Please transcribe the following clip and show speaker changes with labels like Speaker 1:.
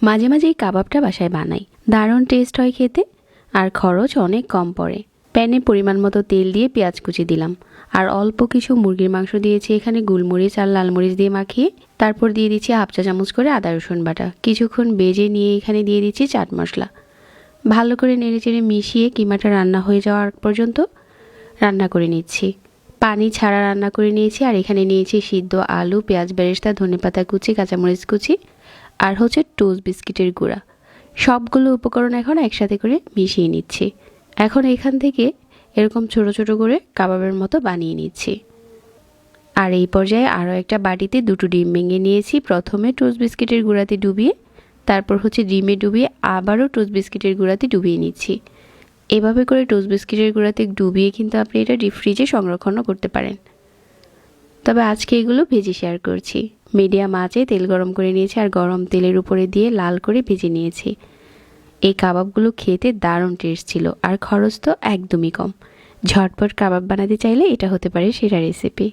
Speaker 1: মাঝে মাঝে এই কাবাবটা বাসায় বানাই, দারুণ টেস্ট হয় খেতে আর খরচ অনেক কম পড়ে। প্যানে পরিমাণ মতো তেল দিয়ে পেঁয়াজ কুচি দিলাম আর অল্প কিছু মুরগির মাংস দিয়েছি এখানে গোলমরিচ আর লাল মরিচ দিয়ে মাখিয়ে। তারপর দিয়ে দিচ্ছি হাফ চা চামচ করে আদা রসুন বাটা, কিছুক্ষণ ভেজে নিয়ে এখানে দিয়ে দিচ্ছি চাট মশলা। ভালো করে নেড়েচেড়ে মিশিয়ে কিমাটা রান্না হয়ে যাওয়ার পর্যন্ত রান্না করে নিচ্ছি। পানি ছাড়া রান্না করে নিয়েছি আর এখানে নিয়েছি সিদ্ধ আলু, পেঁয়াজ বেরেস্তা, ধনেপাতা কুচি, কাঁচামরিচ কুচি আর হচ্ছে টোস্ট বিস্কিটের গুঁড়া। সবগুলো উপকরণ এখন একসাথে করে মিশিয়ে নিচ্ছি। এখন এখান থেকে এরকম ছোট ছোট করে কাবাবের মতো বানিয়ে নিচ্ছি। আর এই পর্যায়ে আরও একটা বাটিতে দুটো ডিম ভেঙে নিয়েছি, প্রথমে টোস্ট বিস্কিটের গুঁড়াতে ডুবিয়ে, তারপর হচ্ছে ডিমে ডুবিয়ে আবারও টোস্ট বিস্কিটের গুঁড়াতে ডুবিয়ে নিচ্ছি। এভাবে করে টোস্ট বিস্কিটের গুঁড়াতে ডুবিয়ে কিন্তু আপনি এটা ডিপ ফ্রিজে সংরক্ষণও করতে পারেন। তবে আজকে এগুলো ভেজে শেয়ার করছি। মিডিয়াম আঁচে তেল গরম করে নিয়েছি আর গরম তেলের উপরে দিয়ে লাল করে ভেজে নিয়েছি। এই কাবাবগুলো খেতে দারুণ টেস্ট ছিল আর খরচ তো একদমই কম। ঝটপট কাবাব বানাতে চাইলে এটা হতে পারে সেরা রেসিপি।